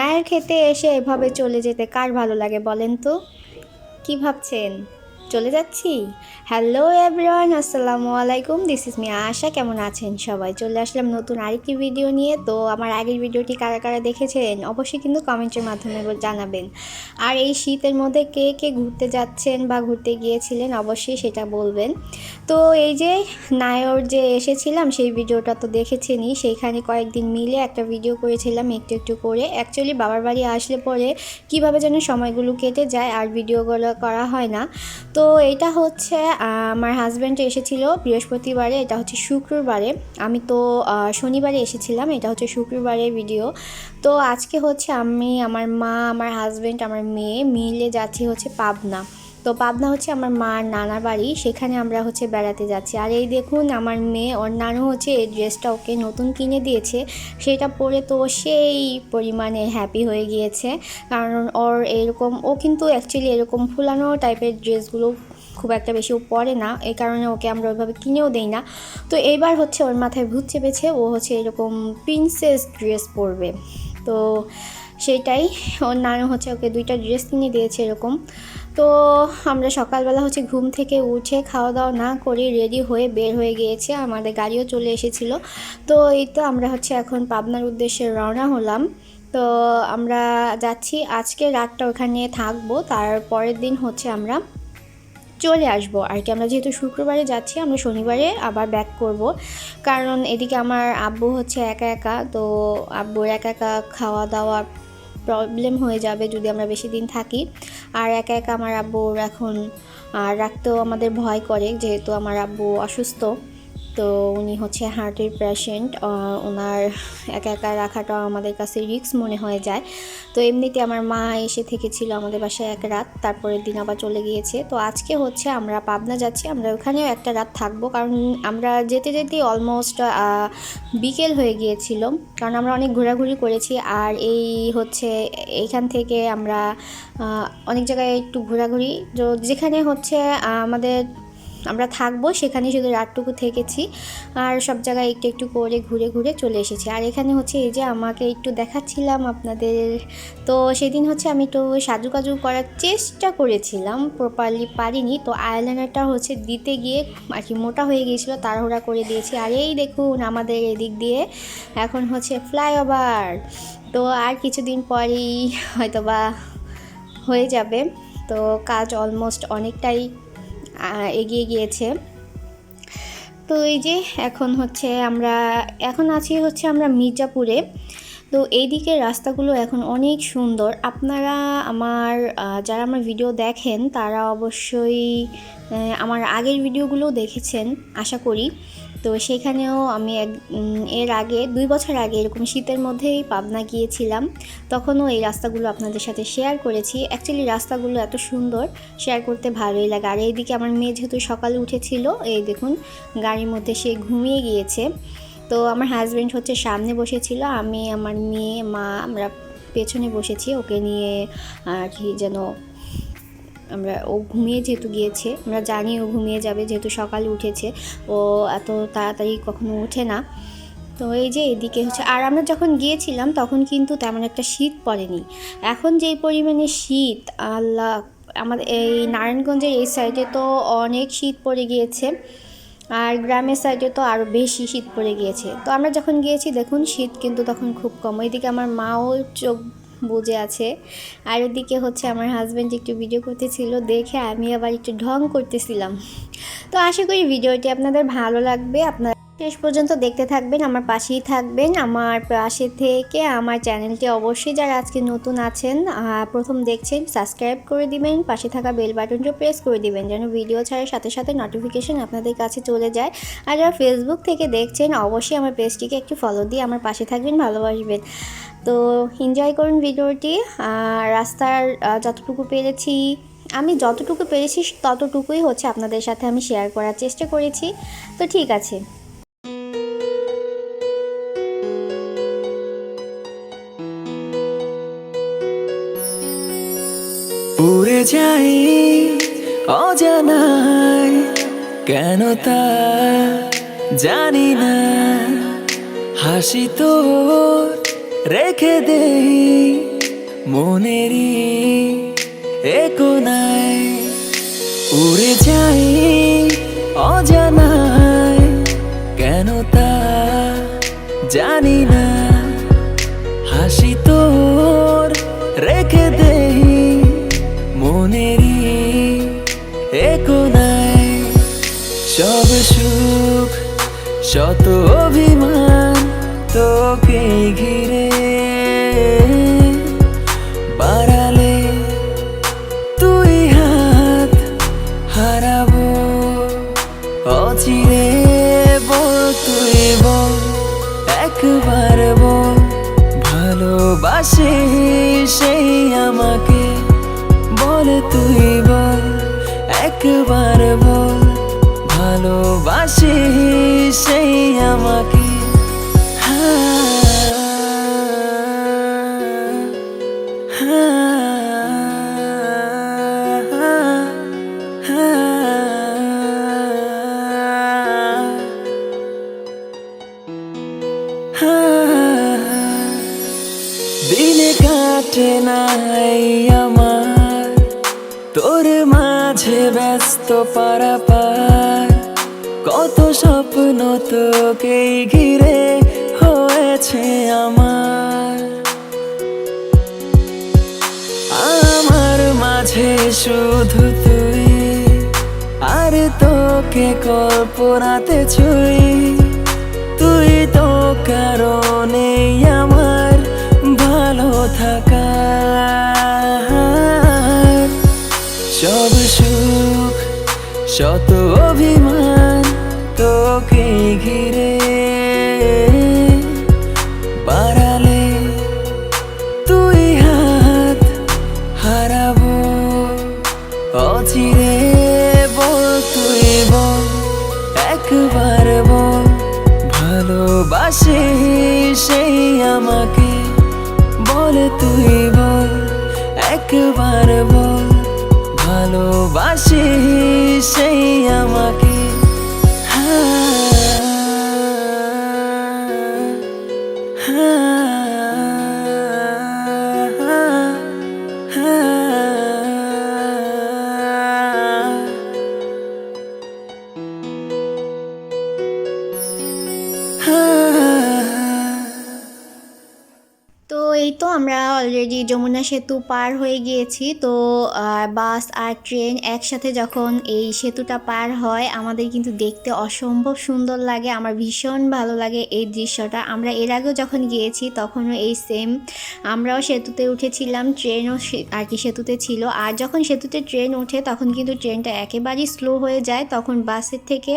নায়ের খেতে এসে এভাবে চলে যেতে কার ভালো লাগে বলেন তো? কি ভাবছেন চলে যাচ্ছি? হ্যালো এভরিওয়ান, আসসালামু আলাইকুম, দিস ইজ মি আশা। কেমন আছেন সবাই? চলে আসলাম নতুন আরেকটি ভিডিও নিয়ে। তো আমার আগের ভিডিওটি কারা কারা দেখেছেন অবশ্যই কিন্তু কমেন্টের মাধ্যমে জানাবেন। আর এই শীতের মধ্যে কে কে ঘুরতে যাচ্ছেন বা ঘুরতে গিয়েছিলেন অবশ্যই সেটা বলবেন। তো এই যে নায়র যে এসেছিলাম সেই ভিডিওটা তো দেখেছেনই, সেইখানে কয়েকদিন মিলে একটা ভিডিও করেছিলাম একটু একটু করে। অ্যাকচুয়ালি বাবার বাড়ি আসলে পরে কিভাবে যেন সময়গুলো কেটে যায় আর ভিডিওগুলো করা হয় না। তো এটা হচ্ছে আমার হাজব্যান্ড এসেছিল বৃহস্পতিবারে, এটা হচ্ছে শুক্রবারে। আমি তো শনিবারে এসেছিলাম, এটা হচ্ছে শুক্রবারে ভিডিও। তো আজকে হচ্ছে আমি, আমার মা, আমার হাজব্যান্ড, আমার মেয়ে মিলে যাচ্ছি হচ্ছে পাবনা। তো পাবনা হচ্ছে আমার মার নানার বাড়ি, সেখানে আমরা হচ্ছে বেড়াতে যাচ্ছি। আর এই দেখুন আমার মেয়ে, ওর নানু হচ্ছে এই ড্রেসটা ওকে নতুন কিনে দিয়েছে, সেটা পরে তো সেই পরিমাণে হ্যাপি হয়ে গিয়েছে। কারণ ওর এরকম, ও কিন্তু অ্যাকচুয়ালি এরকম ফুলানো টাইপের ড্রেসগুলো খুব একটা বেশি ও পরে না, এই কারণে ওকে আমরা ওইভাবে কিনেও দেই না। তো এইবার হচ্ছে ওর মাথায় ভূত চেপেছে, ও হচ্ছে এরকম প্রিন্সেস ড্রেস পরবে। তো সেইটাই, ওর নানু হচ্ছে ওকে দুইটা ড্রেস কিনে দিয়েছে এরকম। তো আমরা সকালবেলা হচ্ছে ঘুম থেকে উঠে খাওয়া দাওয়া না করে রেডি হয়ে বের হয়ে গিয়েছে, আমাদের গাড়িও চলে এসেছিলো। তো এই তো আমরা হচ্ছে এখন পাবনার উদ্দেশ্যে রওনা হলাম। তো আমরা যাচ্ছি, আজকে রাতটা ওখানে থাকবো, তারপরের দিন হচ্ছে আমরা চলে আসবো আর কি। আমরা যেহেতু শুক্রবারে যাচ্ছি, আমরা শনিবারে আবার ব্যাক করব। কারণ এদিকে আমার আব্বু হচ্ছে একা একা, তো আব্বুর একা একা খাওয়া দাওয়া প্রবলেম হয়ে যাবে যদি আমরা বেশি দিন থাকি। আর একা একা আমার আব্বুর এখন রাখতেও আমাদের ভয় করে, যেহেতু আমার আব্বু অসুস্থ। তো উনি হচ্ছে হার্টের পেশেন্ট, ওনার একা একা রাখাটা আমাদের কাছে রিস্ক মনে হয়ে যায়। তো এমনিতে আমার মা এসে থেকেছিল আমাদের বাসায় এক রাত, তারপরের দিন আবার চলে গিয়েছে। তো আজকে হচ্ছে আমরা পাবনা যাচ্ছি, আমরা ওখানেও একটা রাত থাকবো, কারণ আমরা যেতে যেতে অলমোস্ট বিকেল হয়ে গিয়েছিল, কারণ আমরা অনেক ঘোরাঘুরি করেছি। আর এই হচ্ছে এইখান থেকে আমরা অনেক জায়গায় একটু ঘোরাঘুরি, যেখানে হচ্ছে আমাদের আমরা থাকবো সেখানে শুধু রাতটুকু থেকেছি, আর সব জায়গায় একটু একটু করে ঘুরে ঘুরে চলে এসেছি। আর এখানে হচ্ছে এই যে আমাকে একটু দেখাচ্ছিলাম আপনাদের, তো সেদিন হচ্ছে আমি একটু সাজুকাজু করার চেষ্টা করেছিলাম, প্রপারলি পারিনি। তো আইলাইনারটা হচ্ছে দিতে গিয়ে আর কি মোটা হয়ে গিয়েছিলো, তাড়াহুড়া করে দিয়েছি। আর এই দেখুন আমাদের এদিক দিয়ে এখন হচ্ছে ফ্লাইওভার, তো আর কিছুদিন পরেই হয়তোবা হয়ে যাবে। তো কাজ অলমোস্ট অনেকটাই এগিয়ে গিয়েছে। তো এই যে এখন হচ্ছে এখন আছি হচ্ছে আমরা মির্জাপুরে। তো এই দিকের রাস্তাগুলো এখন অনেক সুন্দর। আপনারা যারা আমার ভিডিও দেখেন তারা অবশ্যই আমার আগের ভিডিওগুলো দেখেছেন আশা করি। তো সেখানেও আমি এর আগে 2 বছর আগে এরকম শীতের মধ্যেই পাবনা গিয়েছিলাম, তখনও এই রাস্তাগুলো আপনাদের সাথে শেয়ার করেছি। অ্যাকচুয়ালি রাস্তাগুলো এত সুন্দর, শেয়ার করতে ভালোই লাগে। আর এইদিকে আমার মেয়ে যেহেতু সকালে উঠেছিল, এই দেখুন গাড়ির মধ্যে সে ঘুমিয়ে গিয়েছে। তো আমার হাজব্যান্ড হচ্ছে সামনে বসেছিল, আমি, আমার মেয়ে, মা আমরা পেছনে বসেছি ওকে নিয়ে। আর কি যেন ও ঘুমিয়ে যেহেতু গিয়েছে, আমরা জানি ও ঘুমিয়ে যাবে যেহেতু সকালে উঠেছে, ও এত তাড়াতাড়ি কখনো ওঠে না। তো এই যে এদিকে হচ্ছে, আর আমরা যখন গিয়েছিলাম তখন কিন্তু তেমন একটা শীত পড়েনি। এখন যেই পরিমাণে শীত, আল্লাহ, আমাদের এই নারায়ণগঞ্জের এই সাইডে তো অনেক শীত পড়ে গিয়েছে, আর গ্রামের সাইডে তো আরও বেশি শীত পড়ে গিয়েছে। তো আমরা যখন গিয়েছি দেখুন শীত কিন্তু তখন খুব কম। ওইদিকে আমার মাও চোখ বুজে আছে, আর ওদিকে হচ্ছে আমার হাজব্যান্ড একটু ভিডিও করতেছিল, দেখে আমি আবার একটু ঢং করতেছিলাম। তো আশা করি ভিডিওটি আপনাদের ভালো লাগবে, আপনারা শেষ পর্যন্ত দেখতে থাকবেন, আমার পাশেই থাকবেন। আমার পাশে থেকে আমার চ্যানেলটি অবশ্যই যারা আজকে নতুন আছেন, প্রথম দেখছেন, সাবস্ক্রাইব করে দিবেন, পাশে থাকা বেল বাটনটা প্রেস করে দিবেন যেন ভিডিও ছাড়ার সাথে সাথে নোটিফিকেশন আপনাদের কাছে চলে যায়। আর যারা ফেসবুক থেকে দেখছেন অবশ্যই আমার পেজটিকে একটু ফলো দিয়ে আমার পাশে থাকবেন, ভালোবাসবেন। তো এনজয় করুন ভিডিওটি। রাস্তার যতটুকু পেরেছি, আমি যতটুকু পেরেছি ততটুকুই হচ্ছে আপনাদের সাথে আমি শেয়ার করার চেষ্টা করেছি। তো ঠিক আছে। উড়ে যাই অজানায়, কেন তা জানি না, হাসি তো রেখে দেই মনেরই এ কোনায় উড়ে যাই অজানায়, কেন তা জানি না। হাসি তোর রেখে দেই মনেরই এ কোনায়। সব সুখ শত অভিমান তোকে ঘিরে, বাড়ালে তুই হাত হারাবো অচিরে। বল তুই বল, একবার বল, ভালোবাসি সেই আমাকে। বল তুই বল, একবার বল, ভালোবাসি সেই আমাকে। দিনে কাটে নাই আমার তোর মাঝে ব্যস্ত পারাপার। কত স্বপ্ন তোকে ঘিরে হয়েছে আমার। আমার মাঝে শুধু তুই, আর তোকে কল্পনাতে ছুঁই। তুই তো কারণে আমার ভালো থাকা। সব সুখ শত অভিমান তোকে ঘিরে, বাড়ালে তুই হাত হারাবো অচিরে। বল তুই বল, একবার বল, ভালোবাসি সেই আমাকে। বল তুই বল, একবার বল, ভালোবাসি সেই আমাকে। তো এই তো আমরা অলরেডি যমুনা সেতু পার হয়ে গিয়েছি। তো বাস আর ট্রেন একসাথে যখন এই সেতুটা পার হয়, আমাদের কিন্তু দেখতে অসম্ভব সুন্দর লাগে। আমার ভীষণ ভালো লাগে এই দৃশ্যটা। আমরা এর আগেও যখন গিয়েছি তখনও এই সেম, আমরাও সেতুতে উঠেছিলাম, ট্রেনও আর কি সেতুতে ছিল। আর যখন সেতুতে ট্রেন ওঠে তখন কিন্তু ট্রেনটা একেবারেই স্লো হয়ে যায়। তখন বাসের থেকে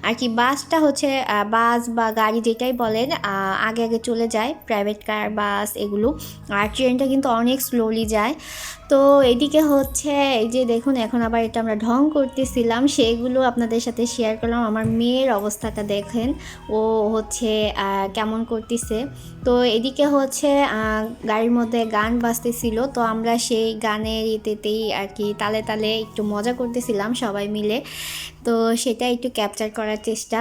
আর কি বাসটা হচ্ছে বাস বা গাড়ি যেটাই বলেন আগে আগে চলে যায়, প্রাইভেট কার, বাস এগুলো। আর ট্রেনটা কিন্তু অনেক স্লোলি যায়। তো এদিকে হচ্ছে এই যে দেখুন, এখন আবার এটা আমরা ঢং করতেছিলাম, সেগুলো আপনাদের সাথে শেয়ার করলাম। আমার মেয়ের অবস্থাটা দেখেন, ও হচ্ছে কেমন করতেছে। তো এদিকে হচ্ছে গাড়ির মধ্যে গান বাজতেছিল, তো আমরা সেই গানের ইতেতেই আর কি তালে তালে একটু মজা করতেছিলাম সবাই মিলে। তো সেটা একটু ক্যাপচার করার চেষ্টা।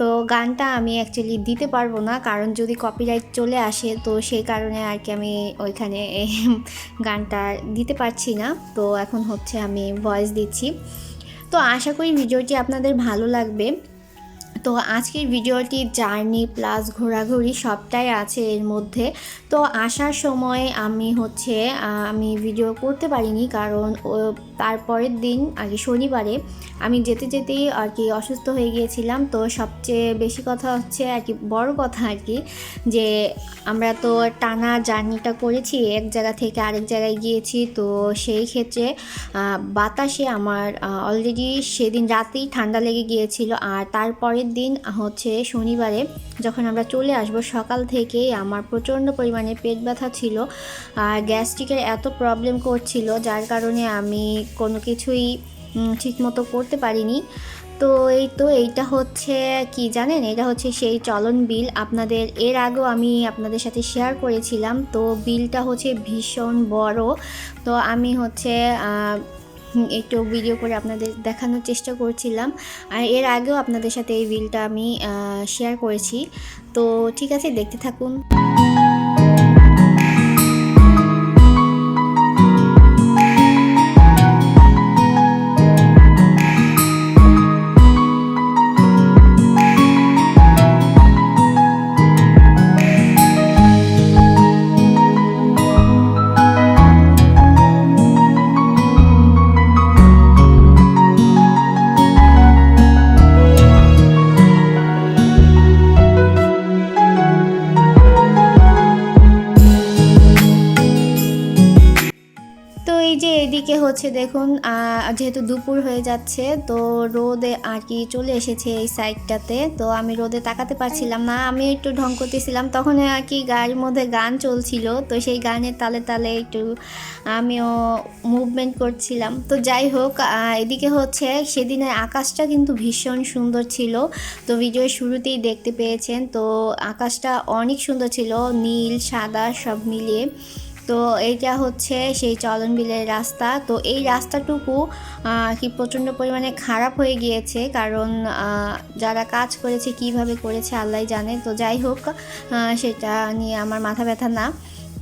তো গানটা আমি অ্যাকচুয়ালি দিতে পারবো না, কারণ যদি কপিরাইট চলে আসে, তো সেই কারণে আর কি আমি ওইখানে গানটা দিতে পারছি না। তো এখন হচ্ছে আমি ভয়েস দিচ্ছি। তো আশা করি ভিডিওটি আপনাদের ভালো লাগবে। তো আজকের ভিডিওটি জার্নি প্লাস ঘোরাঘুরি সবটাই আছে এর মধ্যে। তো আসার সময় আমি ভিডিও করতে পারিনি, কারণ তারপরের দিন আর কি শনিবারে আমি যেতে যেতেই আর কি অসুস্থ হয়ে গিয়েছিলাম। তো সবচেয়ে বেশি কথা হচ্ছে আর কি, বড় কথা আর কি, যে আমরা তো টানা জার্নিটা করেছি, এক জায়গা থেকে আরেক জায়গায় গিয়েছি। তো সেই ক্ষেত্রে বাতাসে আমার অলরেডি সেদিন রাতেই ঠান্ডা লেগে গিয়েছিল। আর তারপরের দিন হচ্ছে শনিবারে যখন আমরা চলে আসব, সকাল থেকেই আমার প্রচণ্ড পরিমাণে পেট ব্যথা ছিল আর গ্যাস্ট্রিকের এত প্রবলেম করছিল, যার কারণে আমি কোনো কিছুই ঠিকমতো করতে পারিনি। তো এইটা হচ্ছে কি জানেন, এটা হচ্ছে সেই চলন বিল। আপনাদের এর আগেও আমি আপনাদের সাথে শেয়ার করেছিলাম। তো বিলটা হচ্ছে ভীষণ বড়। তো আমি হচ্ছে একটু ভিডিও করে আপনাদের দেখানোর চেষ্টা করছিলাম। আর এর আগেও আপনাদের সাথে এই বিলটা আমি শেয়ার করেছি। তো ঠিক আছে, দেখতে থাকুন। হচ্ছে দেখুন যেহেতু দুপুর হয়ে যাচ্ছে তো রোদে আর কি চলে এসেছে এই সাইডটাতে, তো আমি রোদে তাকাতে পারছিলাম না, আমি একটু ঢং করতেছিলাম, তখন আর কি গাড়ির মধ্যে গান চলছিল, তো সেই গানের তালে তালে একটু আমিও মুভমেন্ট করছিলাম। তো যাই হোক, এদিকে হচ্ছে সেদিনের আকাশটা কিন্তু ভীষণ সুন্দর ছিল, তো ভিডিওর শুরুতেই দেখতে পেয়েছেন, তো আকাশটা অনেক সুন্দর ছিল, নীল সাদা সব মিলিয়ে। তো এইটা হচ্ছে সেই চলন বিলের রাস্তা। তো এই রাস্তাটুকু কি প্রচণ্ড পরিমাণে খারাপ হয়ে গিয়েছে, কারণ যারা কাজ করেছে কিভাবে করেছে আল্লাহ জানে। তো যাই হোক, সেটা নিয়ে আমার মাথা ব্যথা না।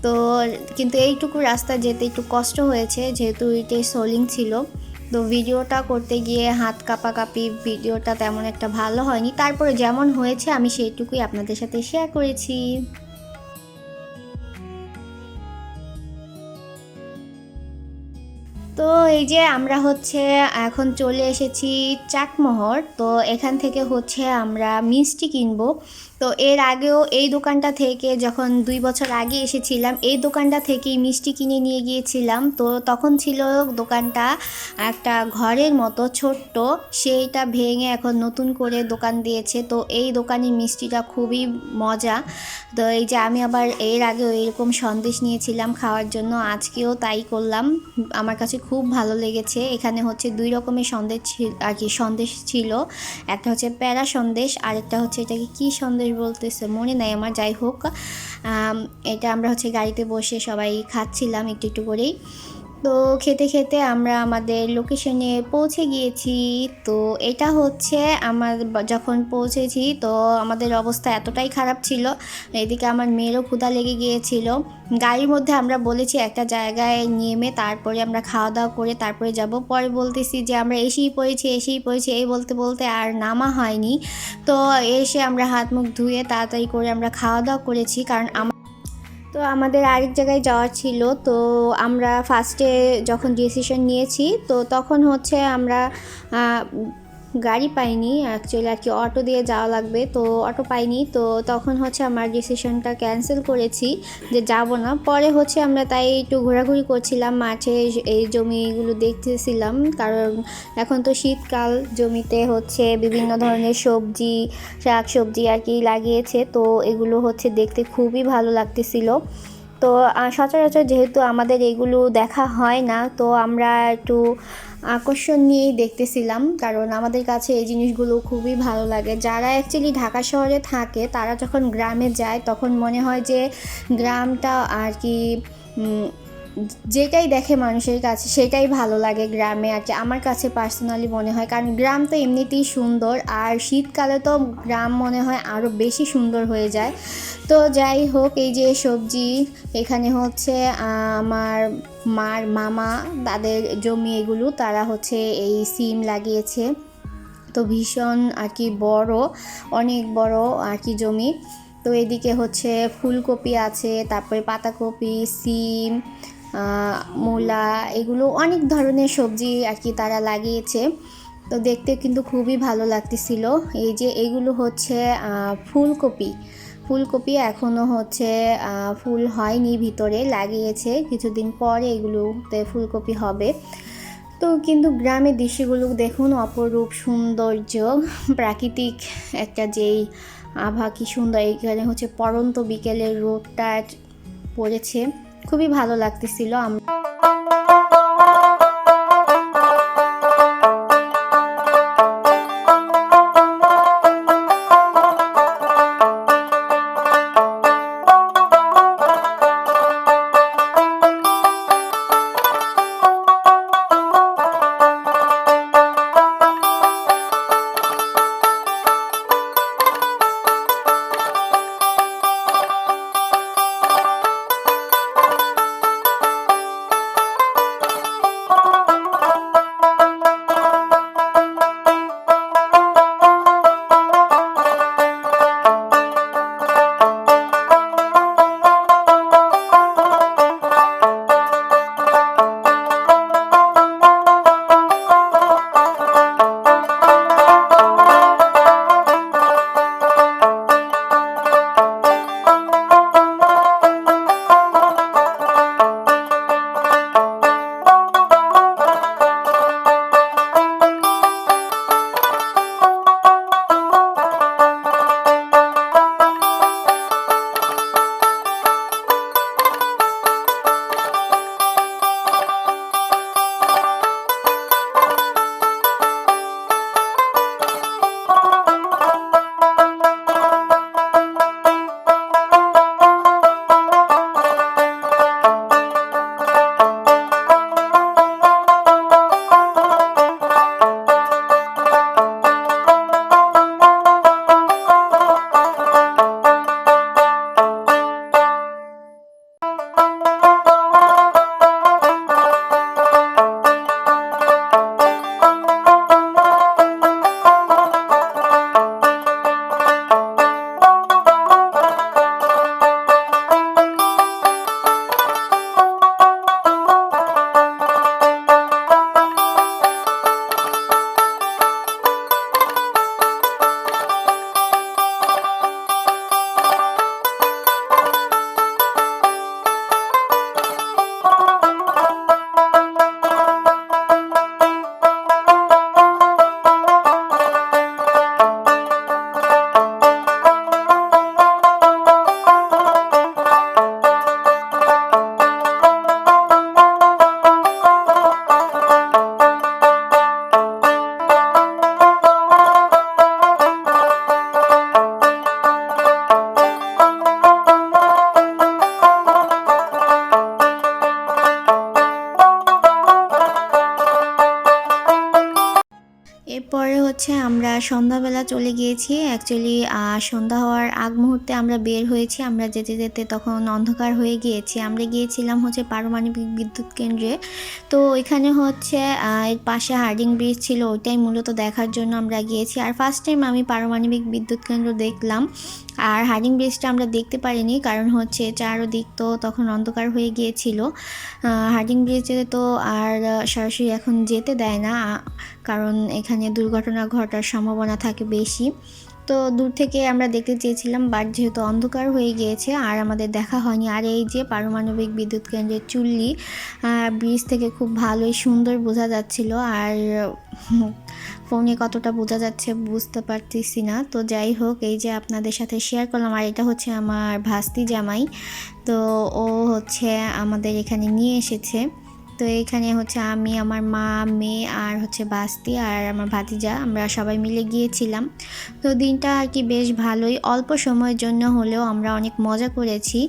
তো কিন্তু এইটুকু রাস্তা যেতে একটু কষ্ট হয়েছে, যেহেতু এটাই সোলিং ছিল। তো ভিডিওটা করতে গিয়ে হাত কাঁপাকাঁপি, ভিডিওটা তেমন একটা ভালো হয়নি, তারপরে যেমন হয়েছে আমি সেইটুকুই আপনাদের সাথে শেয়ার করেছি। তো এই যে আমরা হচ্ছে এখন চলে এসেছি চাটমোহর। তো এখান থেকে হচ্ছে আমরা মিষ্টি কিনবো। তো এর আগেও এই দোকানটা থেকে যখন 2 বছর আগে এসেছিলাম, এই দোকানটা থেকেই মিষ্টি কিনে নিয়ে গিয়েছিলাম। তো তখন ছিল দোকানটা একটা ঘরের মতো ছোট্ট, সেইটা ভেঙে এখন নতুন করে দোকান দিয়েছে। তো এই দোকানের মিষ্টিটা খুবই মজা। তো এই যে আমি আবার এর আগেও এরকম সন্দেশ নিয়েছিলাম খাওয়ার জন্য, আজকেও তাই করলাম। আমার কাছে খুব ভালো লেগেছে। এখানে হচ্ছে 2 রকমের সন্দেশ আর কি সন্দেশ ছিল, একটা হচ্ছে প্যারা সন্দেশ, আরেকটা হচ্ছে এটাকে কি সন্দেশ বলতেছে মনে নাই আমার। যাই হোক, এটা আমরা হচ্ছে গাড়িতে বসে সবাই খাচ্ছিলাম একটু একটু করেই। তো খেতে খেতে আমরা আমাদের লোকেশনে পৌঁছে গিয়েছি। তো এটা হচ্ছে আমার যখন পৌঁছেছি তো আমাদের অবস্থা এতটাই খারাপ ছিল, এদিকে আমার মেয়েরও ক্ষুধা লেগে গিয়েছিল। গাড়ির মধ্যে আমরা বলেছি একটা জায়গায় নেমে তারপরে আমরা খাওয়া দাওয়া করে তারপরে যাব, পরে বলতেছি যে আমরা এসেই পড়েছি এই বলতে বলতে আর নামা হয়নি। তো এসে আমরা হাত মুখ ধুয়ে তাড়াতাড়ি করে আমরা খাওয়া দাওয়া করেছি, কারণ তো আমাদের আরেক জায়গায় যাওয়ার ছিল। তো আমরা ফার্স্টে যখন ডিসিশন নিয়েছি তো তখন হচ্ছে আমরা গাড়ি পাইনি, অ্যাকচুয়ালি আর কি অটো দিয়ে যাওয়া লাগবে, তো অটো পাইনি। তো তখন হচ্ছে আমার ডিসিশনটা ক্যান্সেল করেছি যে যাব না। পরে হচ্ছে আমরা তাই একটু ঘোরাঘুরি করছিলাম মাঠে, এই জমিগুলো দেখতেছিলাম, কারণ এখন তো শীতকাল, জমিতে হচ্ছে বিভিন্ন ধরনের সবজি শাক সবজি আর কি লাগিয়েছে। তো এগুলো হচ্ছে দেখতে খুবই ভালো লাগতেছিল। তো সচরাচর যেহেতু আমাদের এগুলো দেখা হয় না, তো আমরা একটু আকর্ষণ নিয়েই দেখতেছিলাম, কারণ আমাদের কাছে এই জিনিসগুলো খুবই ভালো লাগে। যারা অ্যাকচুয়ালি ঢাকা শহরে থাকে তারা যখন গ্রামে যায় তখন মনে হয় যে গ্রামটা আর কি যেটাই দেখে মানুষের কাছে সেটাই ভালো লাগে গ্রামে আর কি, আমার কাছে পার্সোনালি মনে হয়, কারণ গ্রাম তো এমনিতেই সুন্দর, আর শীতকালে তো গ্রাম মনে হয় আরও বেশি সুন্দর হয়ে যায়। তো যাই হোক, এই যে সবজি এখানে হচ্ছে আমার মার মামা তাদের জমি এগুলো, তারা হচ্ছে এই সিম লাগিয়েছে। তো ভীষণ আর কি বড়, অনেক বড় আর কি জমি। তো এদিকে হচ্ছে ফুলকপি আছে, তারপরে পাতাকপি, সিম, মূলা, এগুলো অনেক ধরনের সবজি আর কি তারা লাগিয়েছে। তো দেখতে কিন্তু খুবই ভালো লাগতেছিল। এই যে এগুলো হচ্ছে ফুলকপি, ফুলকপি এখনও হচ্ছে ফুল হয়নি, ভিতরে লাগিয়েছে, কিছুদিন পরে এগুলোতে ফুলকপি হবে। তো কিন্তু গ্রামের দৃশ্যগুলো দেখুন, অপরূপ সৌন্দর্য, প্রাকৃতিক একটা যেই আভা, কি সুন্দর। এখানে হচ্ছে পড়ন্ত বিকেলের রোদটা পড়েছে, খুবই ভালো লাগতেছিল। এরপরে হচ্ছে আমরা সন্ধ্যাবেলা চলে গিয়েছি। অ্যাকচুয়ালি সন্ধ্যা হওয়ার আগ মুহূর্তে আমরা বের হয়েছি। আমরা যেতে যেতে তখন অন্ধকার হয়ে গিয়েছে। আমরা গিয়েছিলাম হচ্ছে পারমাণবিক বিদ্যুৎ কেন্দ্রে। তো এখানে হচ্ছে এর পাশে হার্ডিং ব্রিজ ছিল, ওইটাই মূলত দেখার জন্য আমরা গিয়েছি। আর ফার্স্ট টাইম আমি পারমাণবিক বিদ্যুৎ কেন্দ্র দেখলাম। আর হার্ডিং ব্রিজটা আমরা দেখতে পারিনি, কারণ হচ্ছে চারদিক তো তখন অন্ধকার হয়ে গিয়েছিল। হার্ডিং ব্রিজে তো আর সরাসরি এখন যেতে দেয় না, কারণ এখানে দুর্ঘটনা ঘটার সম্ভাবনা থাকে বেশি। তো দূর থেকে আমরা দেখতে চেয়েছিলাম, বাট যেহেতু অন্ধকার হয়ে গিয়েছে আর আমাদের দেখা হয়নি। আর এই যে পারমাণবিক বিদ্যুৎ কেন্দ্রের চুল্লি, ব্রিজ থেকে খুব ভালোই সুন্দর বোঝা যাচ্ছিল। আর ফোনে কতটা বোঝা যাচ্ছে বুঝতে পারতেছি না। তো যাই হোক, এই যে আপনাদের সাথে শেয়ার করলাম। আর এটা হচ্ছে আমার ভাস্তি জামাই, তো ও হচ্ছে আমাদের এখানে নিয়ে এসেছে। তো এখানে হচ্ছে আমি, আমার মা, মেয়ে আর হচ্ছে বাস্তি আর আমার ভাতিজা, আমরা সবাই মিলে গিয়েছিলাম। তো দিনটা আর কি বেশ ভালোই, অল্প সময়ের জন্য হলেও আমরা অনেক মজা করেছি।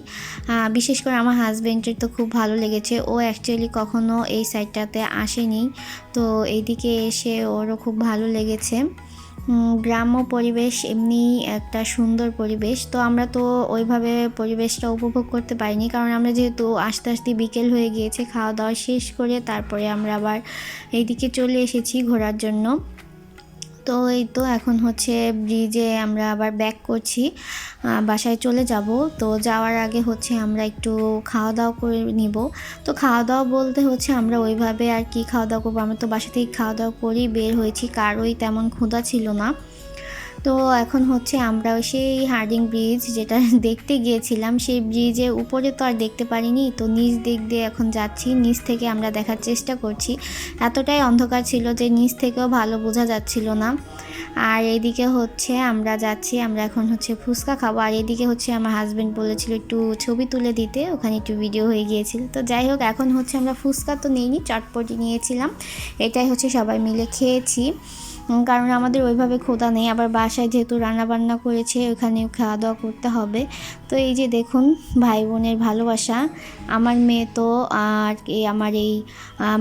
বিশেষ করে আমার হাজব্যান্ডের তো খুব ভালো লেগেছে। ও অ্যাকচুয়ালি কখনো এই সাইডটাতে আসেনি, তো এইদিকে এসে ওরও খুব ভালো লেগেছে। গ্রাম্য পরিবেশ এমনি একটা সুন্দর পরিবেশ। তো আমরা তো ওইভাবে পরিবেশটা উপভোগ করতে পারিনি, কারণ আমরা যেহেতু আস্তে আস্তে বিকেল হয়ে গিয়েছে, খাওয়া দাওয়া শেষ করে তারপরে আমরা আবার এইদিকে চলে এসেছি ঘোরার জন্য। তো এই তো এখন হচ্ছে ব্রিজে আমরা আবার ব্যাক করছি, বাসায় চলে যাব। তো যাওয়ার আগে হচ্ছে আমরা একটু খাওয়া দাওয়া করে নিব। তো খাওয়া দাওয়া বলতে হচ্ছে আমরা ওইভাবে আর কি খাওয়া দাওয়া করবো, আমরা তো বাসা থেকে খাওয়া দাওয়া করেই বের হয়েছি, কারোই তেমন ক্ষুধা ছিল না। তো এখন হচ্ছে আমরা সেই হার্ডিং ব্রিজ যেটা দেখতে গিয়েছিলাম, সেই ব্রিজের উপরে তো আর দেখতে পারিনি, তো নিচ দিক দিয়ে এখন যাচ্ছি। নিচ থেকে আমরা দেখার চেষ্টা করছি, এতটাই অন্ধকার ছিল যে নিচ থেকেও ভালো বোঝা যাচ্ছিল না। আর এদিকে হচ্ছে আমরা যাচ্ছি, আমরা এখন হচ্ছে ফুচকা খাবো। আর এদিকে হচ্ছে আমার হাজব্যান্ড বলেছিল একটু ছবি তুলে দিতে, ওখানে একটু ভিডিও হয়ে গিয়েছিল। তো যাই হোক, এখন হচ্ছে আমরা ফুচকা তো নিইনি, চটপটি নিয়েছিলাম। এটাই হচ্ছে সবাই মিলে খেয়েছি, কারণ আমাদের ওইভাবে ক্ষুধা নেই। আবার বাসায় যেহেতু রান্নাবান্না করেছে, ওখানে খাওয়া দাওয়া করতে হবে। তো এই যে দেখুন, ভাই বোনের ভালোবাসা। আমার মেয়ে তো আর আমার এই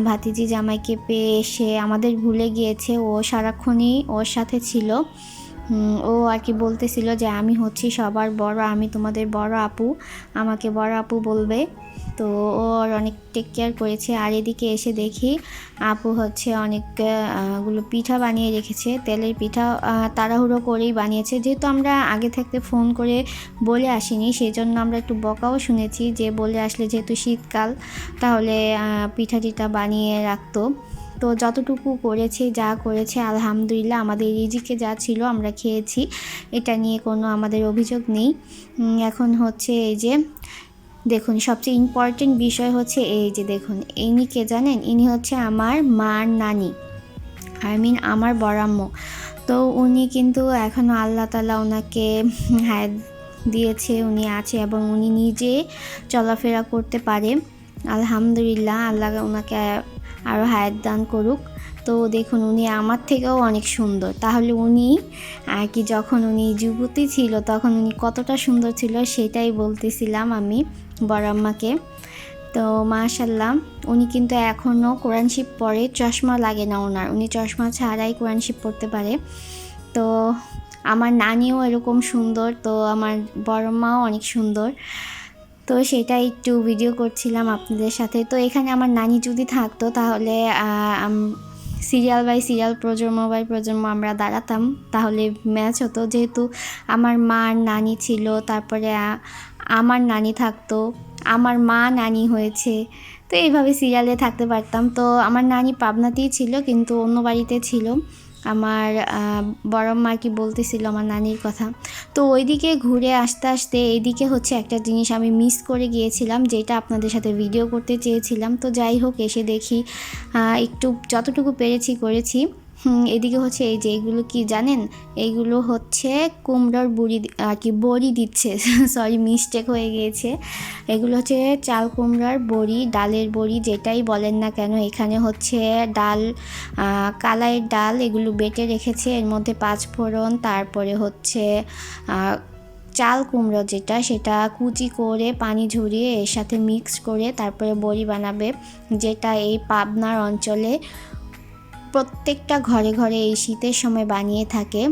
ভাতিজি জামাইকে পেয়ে এসে আমাদের ভুলে গিয়েছে, ও সারাক্ষণই ওর সাথে ছিল। ও আর কি বলতেছিল যে আমি হচ্ছি সবার বড়, আমি তোমাদের বড় আপু, আমাকে বড় আপু বলবে। তো ওর অনেক টেক কেয়ার করেছে। আর এদিকে এসে দেখি আপু হচ্ছে অনেকগুলো পিঠা বানিয়ে রেখেছে, তেলের পিঠা, তাড়াহুড়ো করেই বানিয়েছে। যেহেতু আমরা আগে থাকতে ফোন করে বলে আসিনি, সেই জন্য আমরা একটু বকাও শুনেছি যে বলে আসলে যেহেতু শীতকাল, তাহলে পিঠা টিঠা বানিয়ে রাখতো। তো যতটুকু করেছে, যা করেছে আলহামদুলিল্লাহ, আমাদের রিজিকে যা ছিল আমরা খেয়েছি, এটা নিয়ে কোনো আমাদের অভিযোগ নেই। এখন হচ্ছে এই যে দেখুন, সবচেয়ে ইম্পর্টেন্ট বিষয় হচ্ছে এই যে দেখুন, ইনি কে জানেন? ইনি হচ্ছে আমার মার নানি, আমার বড়াম্মু। তো উনি কিন্তু এখনও আল্লাহ তাআলা ওনাকে হায়াত দিয়েছে, উনি আছে এবং উনি নিজে চলাফেরা করতে পারে। আলহামদুলিল্লাহ, আল্লাহ ওনাকে আরও হায়াত দান করুক। তো দেখুন, উনি আমার থেকেও অনেক সুন্দর। তাহলে উনি আর কি, যখন উনি যুবতী ছিল তখন উনি কতটা সুন্দর ছিল সেটাই বলতেছিলাম আমি বড় আম্মাকে। তো মাশাল্লাহ, উনি কিন্তু এখনও কোরআন শিব পড়ে, চশমা লাগে না ওনার, উনি চশমা ছাড়াই কোরআন শিব পড়তে পারে। তো আমার নানিও এরকম সুন্দর, তো আমার বড় মাও অনেক সুন্দর। তো সেটাই একটু ভিডিও করছিলাম আপনাদের সাথে। তো এখানে আমার নানি যদি থাকতো তাহলে সিরিয়াল বাই সিরিয়াল, প্রজন্ম বাই প্রজন্ম আমরা দাঁড়াতাম, তাহলে ম্যাচ হতো। যেহেতু আমার মার নানি ছিল, তারপরে আমার নানি থাকতো, আমার মা নানি হয়েছে, তো এইভাবে সিরিয়ালে থাকতে পারতাম। তো আমার নানি পাবনাতেই ছিল, কিন্তু অন্য বাড়িতে ছিল। আমার বড় মা কি বলতেছিল আমার নানির কথা। তো ওইদিকে ঘুরে আসতে আসতে এইদিকে হচ্ছে একটা জিনিস আমি মিস করে গিয়েছিলাম, যেটা আপনাদের সাথে ভিডিও করতে চেয়েছিলাম। তো যাই হোক, এসে দেখি একটু যতটুকু পেরেছি করেছি। এদিকে হচ্ছে এই যে এইগুলো কি জানেন, এইগুলো হচ্ছে কুমড়োর বড়ি দিচ্ছে সরি, মিস্টেক হয়ে গিয়েছে। এগুলো হচ্ছে চাল কুমড়ার বড়ি, ডালের বড়ি, যেটাই বলেন না কেন। এখানে হচ্ছে ডাল, কালাইয়ের ডাল, এগুলো বেটে রেখেছে, এর মধ্যে পাঁচফোড়ন, তারপরে হচ্ছে চাল কুমড়ো যেটা, সেটা কুচি করে পানি ঝরিয়ে এর সাথে মিক্স করে তারপরে বড়ি বানাবে, যেটা এই পাবনার অঞ্চলে প্রত্যেকটা ঘরে ঘরে এই শীতের সময় বানিয়ে থাকে।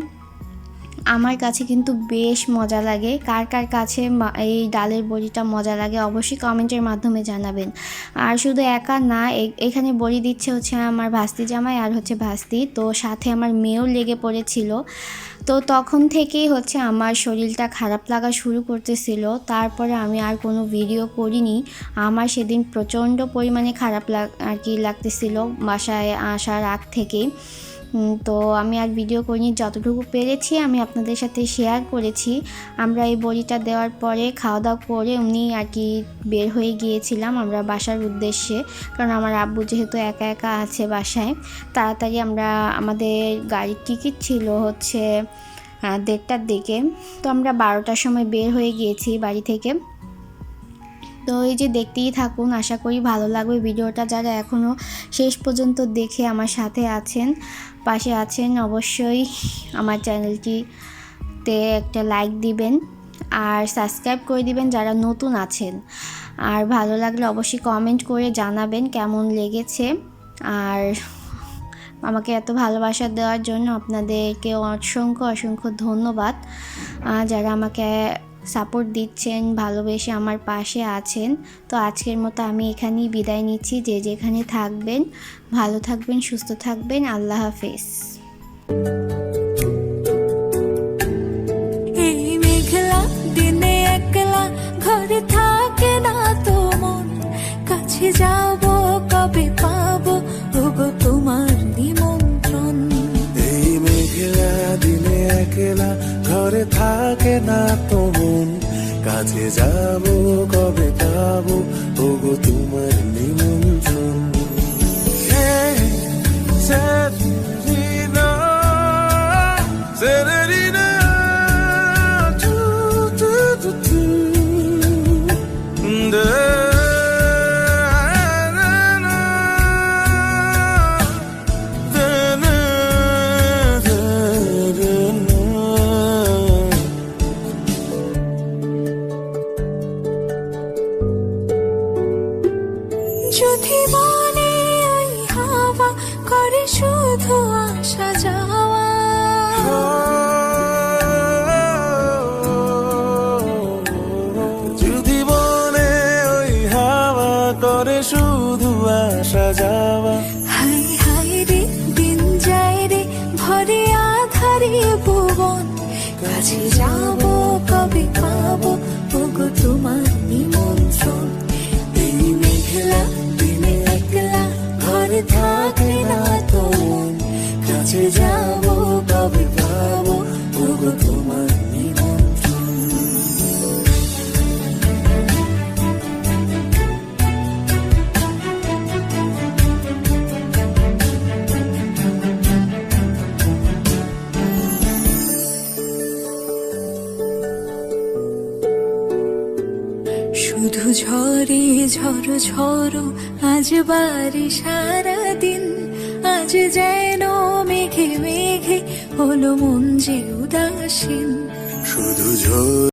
আমার কাছে কিন্তু বেশ মজা লাগে। কার কার কাছে এই ডালের বড়িটা মজা লাগে অবশ্যই কমেন্টের মাধ্যমে জানাবেন। আর শুধু একা না, এখানে বড়ি দিচ্ছে হচ্ছে আমার ভাস্তি জামাই আর হচ্ছে ভাস্তি, তো সাথে আমার মেয়েও লেগে পড়েছিল। তো তখন থেকেই হচ্ছে আমার শরীরটা খারাপ লাগা শুরু করতেছিল। তারপরে আমি আর কোনো ভিডিও করিনি। আমার সেদিন প্রচণ্ড পরিমাণে খারাপ লাগতেছিল বাসায় আসার আগ থেকেই। তো আমি আর ভিডিও করিনি, যতটুকু পেরেছি আমি আপনাদের সাথে শেয়ার করেছি। আমরা এই বড়িটা দেওয়ার পরে খাওয়া দাওয়া করে এমনি আর কি বের হয়ে গিয়েছিলাম আমরা বাসার উদ্দেশ্যে, কারণ আমার আব্বু যেহেতু একা একা আছে বাসায়। তাড়াতাড়ি আমাদের গাড়ির টিকিট ছিল হচ্ছে 1:30টার দিকে, তো আমরা 12টার সময় বের হয়ে গিয়েছি বাড়ি থেকে। তো এই যে দেখতেই থাকুন, আশা করি ভালো লাগবে ভিডিওটা। যারা এখনও শেষ পর্যন্ত দেখে আমার সাথে আছেন, পাশে আছেন, অবশ্যই আমার চ্যানেলটিতে একটা লাইক দিবেন আর সাবস্ক্রাইব করে দিবেন যারা নতুন আছেন। আর ভালো লাগলে অবশ্যই কমেন্ট করে জানাবেন কেমন লেগেছে। আর আমাকে এত ভালোবাসা দেওয়ার জন্য আপনাদেরকে অসংখ্য অসংখ্য ধন্যবাদ। যারা আমাকে সাপোর্ট দিচ্ছেন, ভালোবেসে আমার পাশে আছেন। তো আজকের মতো আমি এখানেই বিদায় নিচ্ছি। যে যেখানে থাকবেন ভালো থাকবেন, সুস্থ থাকবেন। আল্লাহ হাফেজ। এই মেঘলা দিনে একলা ঘরে থাকে না তো মন, কাছে যাব কবে পাবো ওগো তোমার নিমন্ত্রণ। এই মেঘলা দিনে একলা ঘরে থাকে না তো মন, কাছে যাব কবে পাবো ওগো তোমার নিমন্ত্রণ। Serenina, Serenina, tu, tu, tu, tu. যদি মনে ওই হাওয়া করে শুধু আসা যাওয়া, যদি মনে ওই হাওয়া করে শুধু আসা যাওয়া, হাই হাই রে দিন যায় রে ভরে আধারে ভুবন, কাছে যাব কবে পাবো ওগো তোমার নিমন্ত্রণ। এই মেঘলা দিনে একলা ঘরে থাকে না তো মন, কাছে যাব কবে পাবো ওগো তোমার নিমন্ত্রণ। শুধু ঝরে ঝড় ঝড় আজ বাড়ি সারাদিন, আজ যেন মেঘে মেঘে হলো মন যে উদাসীন। শুধু ঝোর